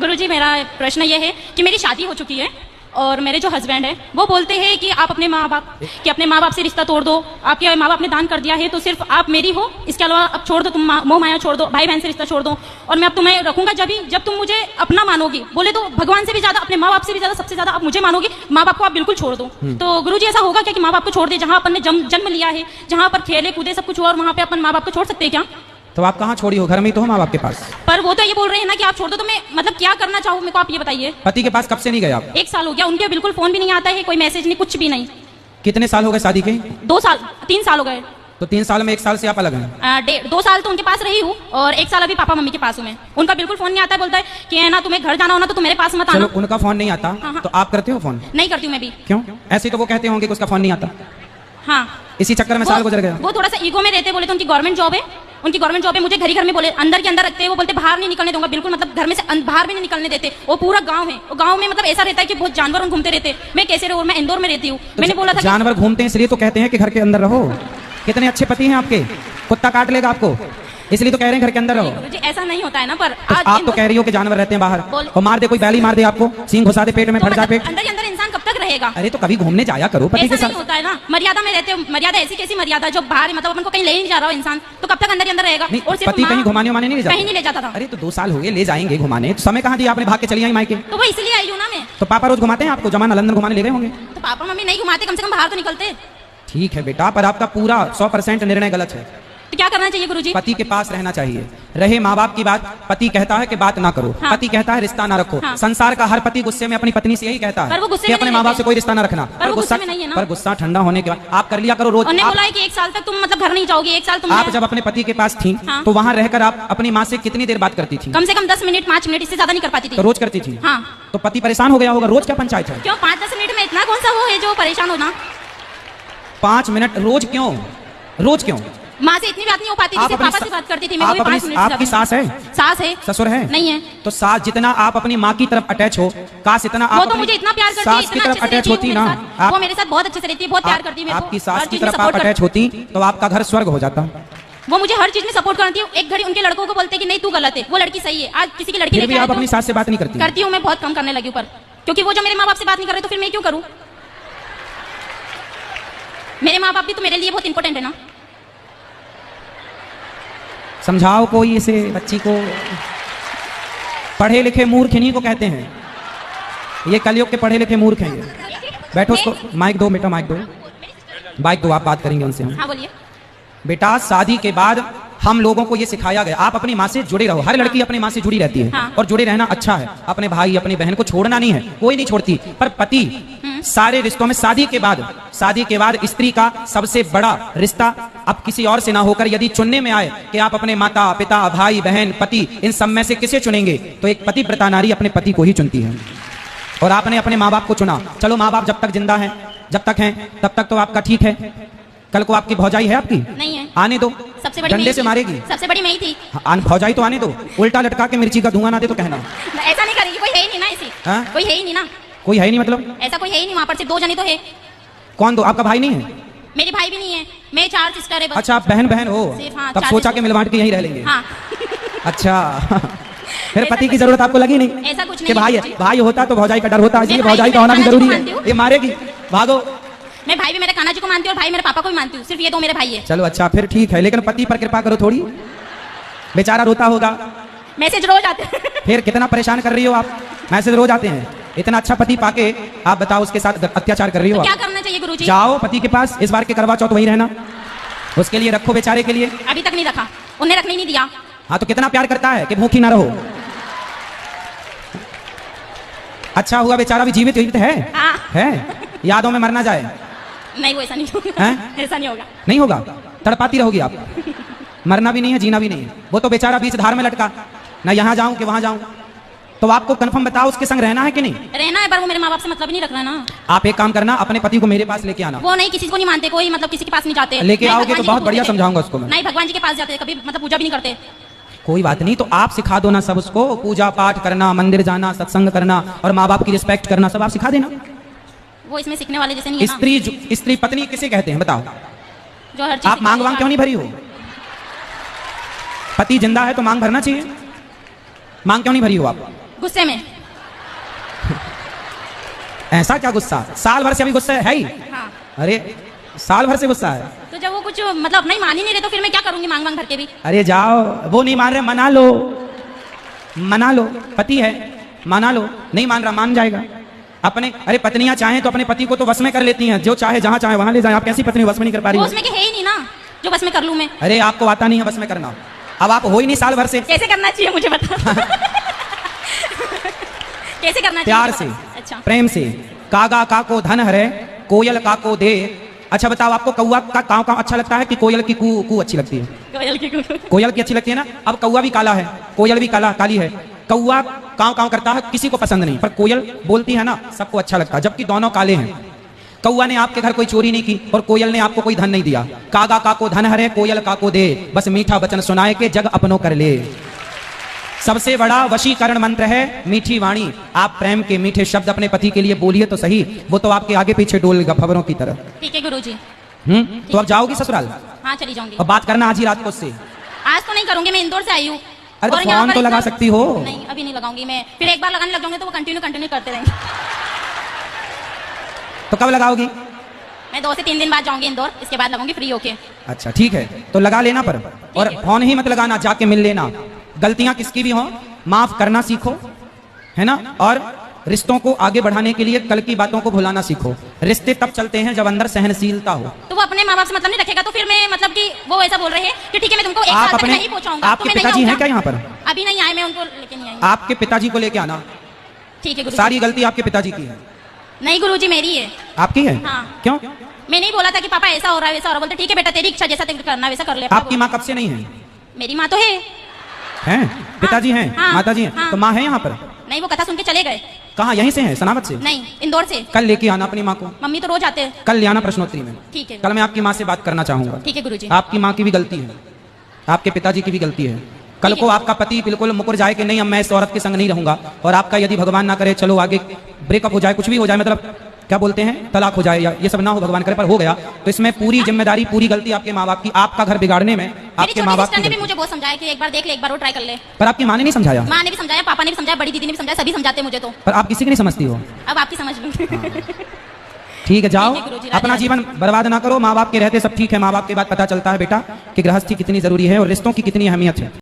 गुरुजी मेरा प्रश्न ये है कि मेरी शादी हो चुकी है और मेरे जो हस्बैंड है वो बोलते हैं कि आप अपने माँ बाप से रिश्ता तोड़ दो, आपके माँ बाप ने दान कर दिया है तो सिर्फ आप मेरी हो, इसके अलावा अब छोड़ दो, तुम मोह माया छोड़ दो, भाई बहन से रिश्ता छोड़ दो और मैं अब तुम्हें रखूंगा जब तुम मुझे अपना मानोगी। बोले तो भगवान से भी ज्यादा, अपने माँ बाप से भी ज्यादा, सबसे ज्यादा आप मुझे मानोगी, माँ बाप को आप बिल्कुल छोड़ दो। तो गुरुजी ऐसा होगा क्या कि माँ बाप को छोड़ दे, जहाँ अपन ने जन्म लिया है, जहाँ पर खेले कूदे सब कुछ हुआ और वहाँ पे अपन माँ बाप को छोड़ सकते हैं क्या? तो आप कहाँ छोड़ी हो? घर में ही तो हो माँ बाप के पास। पर वो तो ये बोल रहे हैं ना कि आप छोड़ दो, तो मैं मतलब क्या करना चाहूँ मेरे को आप ये बताइए। पति के पास कब से नहीं गए आप? 1 साल हो गया, उनके बिल्कुल फोन भी नहीं आता है, कोई मैसेज नहीं, कुछ भी नहीं। कितने साल हो गए शादी के? 2 साल 3 साल हो गए। तो 3 साल में 1 साल से आप अलग हैं? 2 साल तो उनके पास रही हूँ और 1 साल अभी पापा मम्मी के पास हूँ मैं। उनका बिल्कुल फोन नहीं आता है, बोलता है कि है ना तुम्हें घर जाना हो ना तो मेरे पास मत आना। चलो उनका फोन नहीं आता। हाँ। तो आप करते हो फोन? नहीं करती हूँ मैं भी। क्यों? ऐसे तो वो कहते होंगे कि उसका फोन नहीं आता। हाँ, इसी चक्कर में साल गुजर गया। वो थोड़ा सा ईगो में रहते, बोले तो उनकी गवर्नमेंट जॉब है, उनकी गवर्नमेंट जॉब है, मुझे घर में बोले अंदर के अंदर रखते हैं, वो बोलते बाहर नहीं निकलने दूंगा बिल्कुल, मतलब घर में से बाहर भी नहीं निकलने देते। वो पूरा गांव है, वो गांव में मतलब ऐसा रहता है कि बहुत जानवर घूमते रहते। मैं कैसे रहूं? मैं इंदौर में रहती हूँ। मैंने बोला था जानवर घूमते हैं इसलिए तो कहते हैं कि घर के अंदर रहो। कितने अच्छे पति हैं आपके, कुत्ता काट लेगा आपको, इसलिए तो कह रहे हैं घर के अंदर रहो। जी ऐसा नहीं होता है ना, पर तो आप तो कह रही हो कि जानवर रहते हैं बाहर, और मार दे कोई बैली मार दे आपको, सींग घुसा दे पेट में, फट जाए पेट। अंदर अंदर इंसान कब तक रहेगा? अरे तो कभी घूमने जाया करो पति के साथ। नहीं होता है ना, मर्यादा में रहते हो। मर्यादा ऐसी कैसी मर्यादा जो बाहर मतलब अपन को कहीं ले नहीं जा रहा हो इंसान, तो कब तक अंदर ही अंदर रहेगा? और पति कहीं घुमाने उमाने नहीं ले जाता? कहीं नहीं ले जाता था। अरे तो 2 साल हो गए, ले जाएंगे घुमाने, तो समय कहाँ दिया आपने? भाग के चली आई मायके। तो वो इसलिए आई हूँ ना मैं। तो पापा रोज घुमाते हैं आपको? जमाना लंदन घुमाने ले गए होंगे। तो पापा मम्मी नहीं घुमाते, कम से कम बाहर तो निकलते। ठीक है बेटा, पर आपका पूरा 100% निर्णय गलत है। तो क्या करना चाहिए गुरुजी? पति के पास रहना चाहिए। रहे माँ बाप की बात, पति कहता है कि बात ना करो, हाँ। पति कहता है रिश्ता ना रखो। हाँ। संसार का हर पति गुस्से में अपनी पत्नी से यही कहता है कि अपने माँ बाप से कोई रिश्ता ना रखना। पर गुस्सा ठंडा होने के बाद आप कर लिया करो रोज। उन्होंने बोला है कि 1 साल तक तुम मतलब घर नहीं जाओगी, 1 साल तुम। आप जब अपने पति के पास थी हाँ। तो वहाँ रहकर आप अपनी माँ से कितनी देर बात करती थी? कम से कम 10 मिनट 5 मिनट, इससे ज्यादा नहीं कर पाती थी। तो रोज करती थी? हाँ। तो पति परेशान हो गया होगा, रोज क्या पंचायत है? क्यों 5-10 मिनट में इतना कौन सा वो है जो परेशान होना? 5 मिनट रोज क्यों? रोज क्यों? माँ से इतनी बात नहीं हो पाती थी, सिर्फ पापा से बात करती थी मैं। आपकी सास है? सास है? ससुर है? नहीं है। तो सास जितना आप अपनी माँ की तरफ अटैच हो, काश इतना आप वो तो मुझे इतना प्यार करती है, सास की तरफ अटैच होती ना। वो मेरे साथ बहुत अच्छे से रहती है, बहुत प्यार करती है। आपकी सास की तरफ आप अटैच होती तो आपका घर स्वर्ग हो जाता। वो मुझे हर चीज में सपोर्ट करती है। एक घड़ी उनके लड़कों को बोलते कि नहीं तू गलत है, वो लड़की सही है। आज किसी की लड़की फिर भी आप अपनी सास से बात नहीं करती? करती हूँ मैं, बहुत कम करने लगी हूँ, पर क्योंकि वो जो मेरे माँ बाप से बात नहीं कर रहे तो फिर मैं क्यों करूँ? मेरे माँ बाप भी तो मेरे लिए बहुत इंपॉर्टेंट है ना। समझाओ कोई इसे बच्ची को। पढ़े लिखे मूर्ख इन्हीं को कहते हैं, ये कलयुग के पढ़े लिखे मूर्ख हैं ये। बैठो, उसको माइक दो बेटा, माइक दो, माइक दो, आप बात करेंगे उनसे। हाँ बोलिए। बेटा शादी के बाद हम लोगों को ये सिखाया गया आप अपनी माँ से जुड़े रहो। हर लड़की अपनी माँ से जुड़ी रहती है। हाँ। और जुड़े रहना अच्छा है। अपने भाई अपनी बहन को छोड़ना नहीं है, कोई नहीं छोड़ती। पर पति सारे रिश्तों में शादी के बाद स्त्री का सबसे बड़ा रिश्ता अब किसी और से ना होकर यदि चुनने में आए कि आप अपने माता पिता भाई बहन पति इन सब में से किसे चुनेंगे, तो एक पतिव्रता नारी अपने पति को ही चुनती है। और आपने अपने माँ बाप को चुना। चलो माँ बाप जब तक जिंदा हैं, जब तक हैं तब तक तो आपका ठीक है। कल को आपकी भौजाई है आपकी? नहीं है। आने दो, सबसे बड़ी डंडे से मारेगी। सबसे बड़ी मैं ही थी। भौजाई तो आने दो, उल्टा लटका के मिर्ची का धुआं ना दे तो कहना। ऐसा नहीं करेगी, कोई है ही नहीं ना ऐसी। हाँ? कोई है ही नहीं ना। कोई है ही नहीं मतलब? ऐसा कोई है ही नहीं, वहाँ पर सिर्फ 2 जने तो है। कौन दो? आपका भाई नहीं है? मेरी भाई भी नहीं है, मैं 4 सिस्टर है बस। अच्छा आप बहन हो? हाँ, तब सोचा कि मिल बांट के यहीं रह लेंगे। हाँ। अच्छा फिर पति की जरूरत आपको लगी नहीं? ऐसा कुछ कि नहीं। भाई होता तो भौजाई का डर होता, इसलिए भौजाई का होना भी जरूरी है। ये मारेगी, भागो। मैं भाई भी मेरे कान्हा जी को मानती हूँ और भाई मेरे पापा को भी मानती हूँ, सिर्फ ये 2 मेरे भाई है। चलो अच्छा फिर ठीक है, लेकिन पति पर कृपा करो थोड़ी, बेचारा रोता होगा। मैसेज रोज आते हैं। फिर कितना परेशान कर रही हो आप? मैसेज रोज आते हैं। इतना अच्छा पति पाके आप बताओ उसके साथ अत्याचार कर रही हो। तो क्या करना चाहिए गुरुजी? जाओ पति के पास, इस बार के करवा चौथ वहीं रहना, उसके लिए रखो बेचारे के लिए। अभी तक नहीं रखा, उन्हें रखने नहीं दिया। हाँ तो कितना प्यार करता है कि भूखी ना रहो। अच्छा हुआ बेचारा भी जीवित है। हाँ। है, यादों में मर ना जाए। नहीं वो ऐसा नहीं होगा। ऐसा नहीं होगा। नहीं होगा, तड़पाती रहोगी आप। मरना भी नहीं है, जीना भी नहीं है। वो तो बेचारा बीच धार में लटका, ना यहाँ जाऊं कि वहां जाऊं। तो आपको कंफर्म बताओ उसके संग रहना है कि नहीं? रहना है, पर वो मेरे माँ बाप से मतलब ही नहीं रखना ना। आप एक काम करना, अपने पति को मेरे पास लेके आना। वो नहीं, किसी को नहीं मानते, कोई मतलब किसी के पास नहीं जाते। लेके आओगे तो बहुत बढ़िया समझाऊंगा उसको मैं। नहीं भगवान जी के पास जाते, कभी मतलब पूजा भी नहीं करते। कोई बात नहीं, तो आप सिखा दो ना सब उसको, पूजा पाठ करना, मंदिर जाना, सत्संग करना और माँ बाप की रिस्पेक्ट करना, सब आप सिखा देना। वो इसमें सीखने वाले जैसे नहीं है। स्त्री पत्नी किसे कहते हैं बताओ? जो हर चीज आप मांग वांग क्यों नहीं भरी हो? पति जिंदा है तो मांग भरना चाहिए। मांग क्यों नहीं भरी हो आप? गुस्से में। ऐसा क्या गुस्सा? साल भर से अभी गुस्सा है ही? हाँ। अरे साल भर से गुस्सा है? तो जब वो कुछ मतलब अपना ही मान ही नहीं रहे तो फिर मैं क्या करूंगी मांग मांग भर के भी? अरे जाओ, वो नहीं मान रहे, मना लो, मना लो, पति है, मना लो। नहीं मान रहा, मान जाएगा अपने। अरे पत्नियां चाहें तो अपने पति को तो वश में कर लेती हैं, जो चाहे जहां चाहे वहां ले जाए। आप कैसी पत्नी वश में नहीं कर पा रही वो हो? उसमें के है ही नहीं ना जो बस में कर लूं मैं। अरे आपको आता नहीं है बस में करना, अब आप हो ही नहीं साल भर से। कैसे करना चाहिए मुझे बता। कैसे करना चाहिए? प्यार से, अच्छा। प्रेम से। कागा का को धन हरे, कोयल का को दे। अच्छा बताओ, आपको कौआ का काव काव अच्छा लगता है कि कोयल की कू कू अच्छी लगती है? कोयल की कू। कोयल की अच्छी लगती है ना। अब कौआ भी काला है, कोयल भी काली है। कौआ काव काव करता है, किसी को पसंद नहीं, पर कोयल बोलती है ना, सबको अच्छा लगता है, जबकि दोनों काले हैं। कौआ ने आपके घर कोई चोरी नहीं की और कोयल ने आपको कोई धन नहीं दिया। कागा का को धन हरे, कोयल का को दे, बस मीठा वचन सुनाए के जग अपनों कर ले। सबसे बड़ा वशीकरण मंत्र है मीठी वाणी। आप प्रेम के मीठे शब्द अपने पति के लिए बोलिए तो सही, वो तो आपके आगे पीछे डोलेगा खबरों की तरह। ठीक है गुरुजी। तो अब जाओगी ससुराल? हाँ चली जाऊंगी। अब बात करना आज ही रात को उससे। आज तो नहीं करूंगी, मैं इंदौर से आई हूँ। अरे तो और यहाँ फोन पर तो लगा इतना- सकती हो। नहीं अभी नहीं लगाऊंगी मैं, फिर एक बार लगाने लग जाऊंगी तो वो कंटिन्यू करते रहेंगे। तो कब लगाओगी? मैं 2 से 3 दिन बाद जाऊंगी इंदौर, इसके बाद लगाऊंगी फ्री होके। अच्छा ठीक है, तो लगा लेना पर, और है। फोन ही मत लगाना, जाके मिल लेना। गलतियां किसकी भी हो माफ करना सीखो, है ना। और रिश्तों को आगे बढ़ाने के लिए कल की बातों को भुलाना सीखो। रिश्ते तब चलते हैं जब अंदर सहनशीलता हो। तो वो अपने माँ बाप से मतलब नहीं रखेगा तो फिर मैं मतलब कि वो ऐसा बोल रहे हैं कि ठीक है मैं तुमको एक आप साल तक अपने नहीं पहुंचाऊंगा। आपके तो मैं नहीं पिताजी हैं आऊंगा। क्या यहाँ पर? अभी नहीं आए, मैं उनको लेके नहीं आई। आपके पिताजी को लेके आना। ठीक है गुरुजी। सारी गलती आपके पिताजी की है। नहीं गुरुजी मेरी है। आपकी है? हाँ। क्यों? मैं नहीं बोला था कि पापा ऐसा हो रहा है वैसा हो रहा है, बोलते ठीक है बेटा तेरी इच्छा जैसा तेरे को करना वैसा कर ले। आपकी माँ कब से नहीं है? मेरी माँ तो है। हैं? पिताजी हैं? हाँ, माताजी हैं? हाँ। तो माँ है यहाँ पर? नहीं वो कथा सुन के चले गए। कहाँ, यहीं से है, सनावत से? नहीं इंदौर से। कल लेके आना अपनी माँ को। मम्मी तो रोज आते हैं। कल ले आना प्रश्नोत्तरी में। ठीक है। कल मैं आपकी माँ से बात करना चाहूंगा। ठीक है गुरुजी। आपकी माँ की भी गलती है, आपके पिताजी की भी गलती है। कल ठीक को है। आपका पति बिल्कुल मुकर जाए कि नहीं अब मैं इस औरत के संग नहीं रहूंगा, और आपका यदि भगवान ना करे चलो आगे ब्रेकअप हो जाए, कुछ भी हो जाए, मतलब क्या बोलते हैं तलाक हो जाए, या ये सब ना हो भगवान करे, पर हो गया तो इसमें पूरी जिम्मेदारी पूरी गलती आपके माँ बाप की। आपका घर बिगाड़ने में मेरी आपके माँ छोटी बाप सिस्टर की ने भी गलती। मुझे बहुत समझाया कि एक बार देख ले, एक बार वो ट्राई कर ले। पर आपकी माँ ने नहीं समझाया? माँ ने भी समझाया, पापा ने भी समझाया, बड़ी दीदी ने भी समझाया, सभी समझाते मुझे तो। पर आप किसी की नहीं समझती हो। अब आपकी समझ लूंगी। ठीक है, जाओ ठीक है गुरुजी, राधे अपना राधे। जीवन बर्बाद ना करो। माँ बाप के रहते सब ठीक है, माँ बाप के बाद पता चलता है बेटा कि गृहस्थी कितनी जरूरी है और रिश्तों की कितनी अहमियत है।